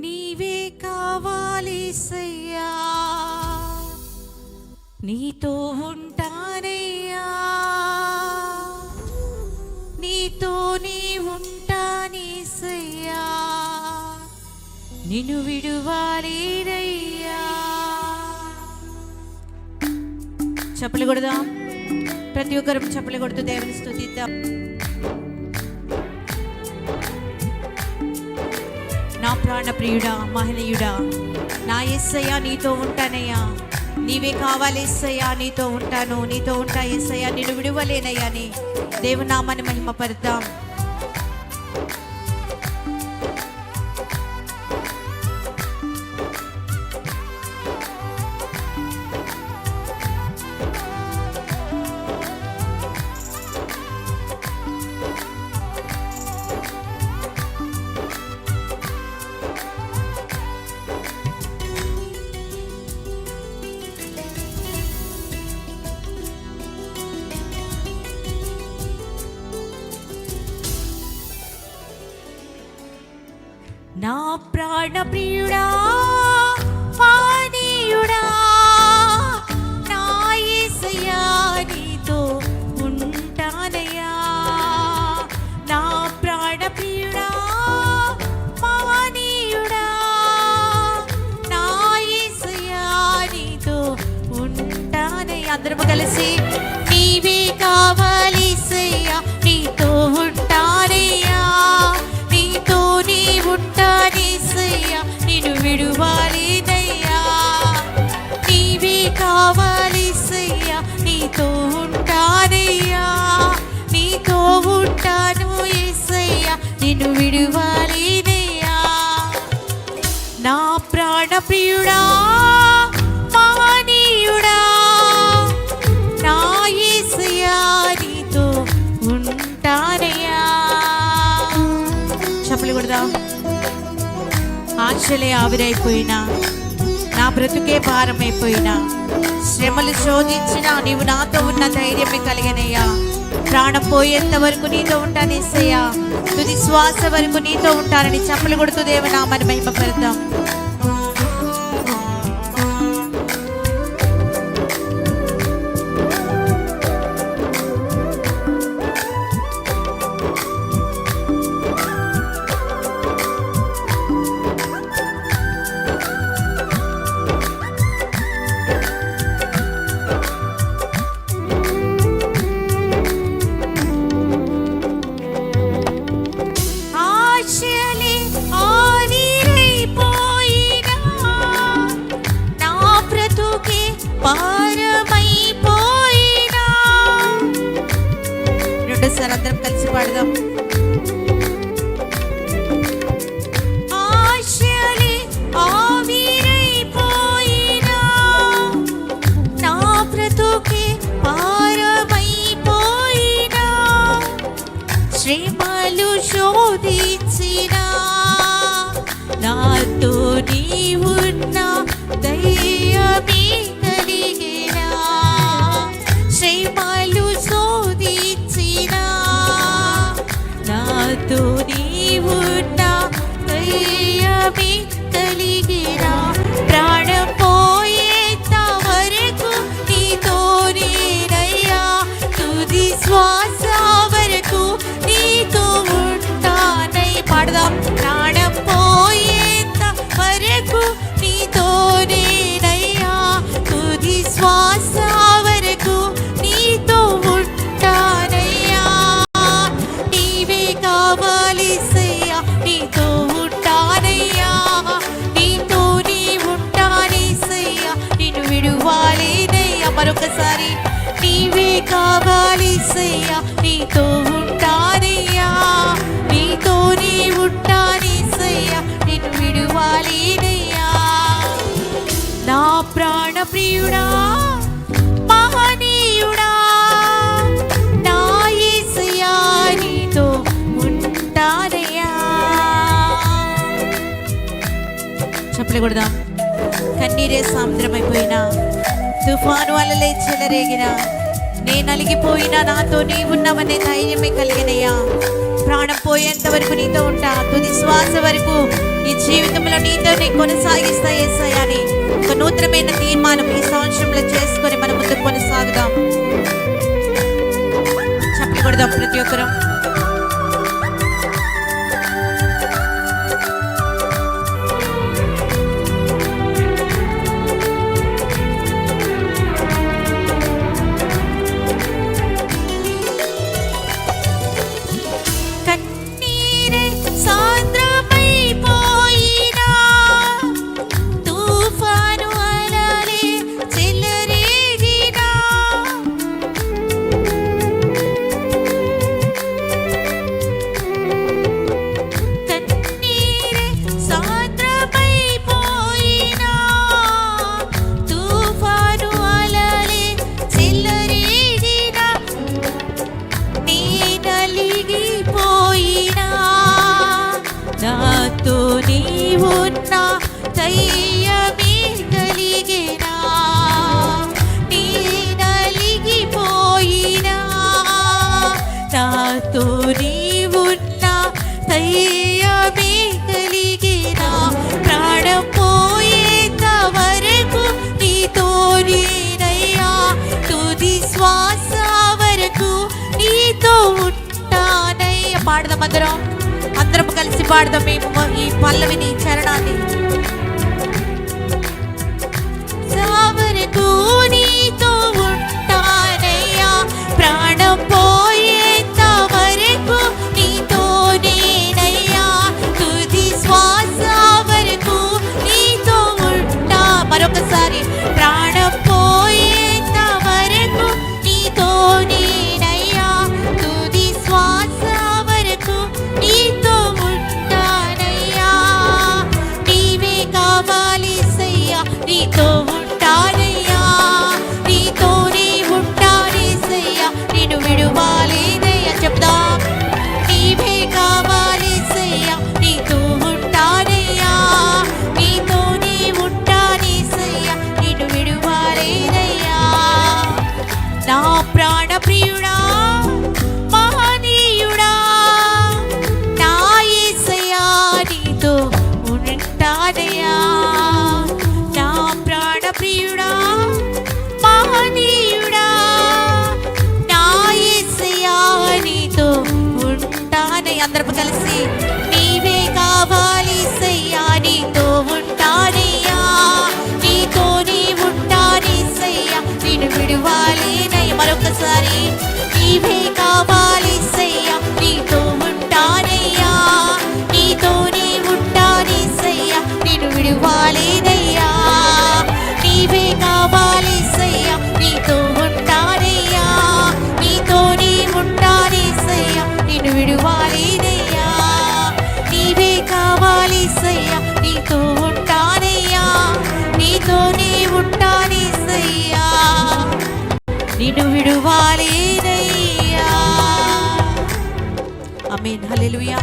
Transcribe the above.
నీవే కావాలేసయ్యా, నీతో ఉంటానయ్యా, నీతో నీ ఉంటానేసయ్యా, నిన్ను విడువాలేనయ్యా. చప్పలు కొడదాం, ప్రతి ఒక్కరు చప్పలు కొడుతూ దేవుని స్తుతిద్దాం. నా ప్రాణ ప్రియుడా, మహనీయుడా, నా యేసయ్యా నీతో ఉంటానయ్యా, నీవే కావాలేసయ్యా, నీతో ఉంటాను, నీతో ఉంటా యేసయ్యా, నిన్ను విడువలేనయ్యా అని దేవుని నామాన్ని మహిమపరుద్దాం. నా ప్రాణ ప్రియుడా, మహనీయుడా, నా యేసయ్యా నీతో ఉంటానయ్యా. నా ప్రాణ ప్రియుడా, మహనీయుడా, నా యేసయ్యా నీతో ఉంటానయ్యా. అందరము కలిసి నీవే కావాలేసయ్యా, నీతో ఉంటానయ్యా, నీతో నీ ఉంటానేసయ్యా, నిన్ను విడువాలేనయ్యా. నీవే కావాలేసయ్యా, నీతో ఉంటానయ్యా, నీతో ఉంటాను యేసయ్యా, నిన్ను విడువాలేనయ్యా. నా ప్రాణ ప్రియుడా, మహనీయుడా, నా యేసయ్యా నీతో ఉంటానయ్యా. చప్పలు కొడదాం. ఆశలే ఆవిరైపోయినా, నా బ్రతుకే భారమైపోయినా, శ్రమలు శోధించినా నీవు నాతో ఉన్న ధైర్యమే కలిగినయ్యా. ప్రాణం పోయేంత వరకు నీతో ఉంటానేసయ్యా, తుది శ్వాస వరకు నీతో ఉంటానని చప్పలు కొడుతూ దేవునామాన్ని మహిమపరుద్దాం. భారమైపోయినా, రెండోసారి అందరం కలిసి పాడదాం. ఆశలే ఆవిరైపోయినా, నా బ్రతుకే భారమైపోయినా, శ్రమలు శోధించినా, నాతో నీవున్నా దయ్యమే కలిగినా, శ్రమలు శోధించినా, నాతో నీవున్నా దయ్యమే కలిగినా, ప్రాణం పోయేంత వరకు నీతో నేనయ్యా, తుది శ్వాస వరకు నీతో ఉంటానై. పాడదాం. ప్రాణం పోయేంత వరకు నీతో నేనయ్యా, తుది శ్వాస వరకు నీతో ఉంటానయ్యా. నీవే కావాలేసయ్యా, నీతో ఉంటానయ్యా, నీతో నీ ఉంటానేసయ్యా, నిన్ను విడువాలేనయ్యా. మరొకసారి నీవే కావాలేసయ్యా, నీతో ఉంటానయ్యా, నీతో నీ ఉంటానేసయ్యా, నిన్ను విడువాలేనయ్యా. నా ప్రాణ ప్రియుడా, మహనీయుడా, నా యేసయ్యా నీతో ఉంటానయ్యా. చప్పలు కొడదాం. కన్నీరే సముద్రమైపోయినా, తుఫాను అలలే చెలరేగినా, నేను అలిగిపోయినా నాతో నీవున్నావనే ధైర్యమే కలిగినయ్యా. ప్రాణం పోయేంత వరకు నీతో ఉంటా, తుది శ్వాస వరకు ఈ జీవితంలో నీతోనే కొనసాగిస్తా యేసయ్యా అని ఒక నూతనమైన తీర్మానం ఈ సంవత్సరంలో చేసుకొని మనం ముందుకు కొనసాగుదాం. చెప్పకూడదాం ప్రతి ఒక్కరం. పాడదాం అందరం కలిసి పాడదాం మేము ఈ పల్లవిని చరణాన్ని. వరకు నీతో ఉంటానయ్యా, ప్రాణం పోయేంత వరకు నీతో నేనయ్యా, తుది శ్వాస వరకు నీతో ఉంటా. మరొకసారి ప్రాణం పోయేంత వరకు నీతో నేనయ్యా, తుది శ్వాస వరకు నీతో ఉంటానయ్యా. నీవే కావాలి సయ్యా, నీతో ఉంటానయ్యా, నీతోనే ఉంటానే సయ్యా, నిన్ను విడువాలేదయ్యా. చెప్దాం. నీవే కావాలి సయ్యా, నీతో ఉంటానయ్యా, నీతోనే ఉంటానే సయ్యా, నిన్ను విడువాలేదయ్యా. నా ప్రాణ ప్రియుడా, మహనీయుడా, నా యేసయ్యా, నీతో ఉంటానయ్యా. నా ప్రాణ ప్రియుడా, మహనీయుడా, నా యేసయ్యా, నీతో ఉంటానయ్యా. అందరం కలిసి నీవే కావాలి సయ్యా, నీతో ఉంటానయ్యా, నీతోనే ఉంటానే సయ్యా, నిన్ను విడువాలేనయ్యా. మరొకసారి నీవే కావాలి సయ్యా, నీతో ఉంటానయ్యా, నీతోనే ఉంటానే సయ్యా, నిన్ను విడువాలేనయ్యా. నీవే కావాలి సయ్యా, నీతో ఉంటానయ్యా, నీతోనే ఉంటానే సయ్యా, నిన్ను విడువాలేనయ్యా. నీవే కావాలి సయ్యా, నీతో ఉంటానయ్యా, నీతోనే ఉంటానే సయ్యా, నిన్ను విడువాలేనయ్యా. ఆమేన్. హల్లెలూయా.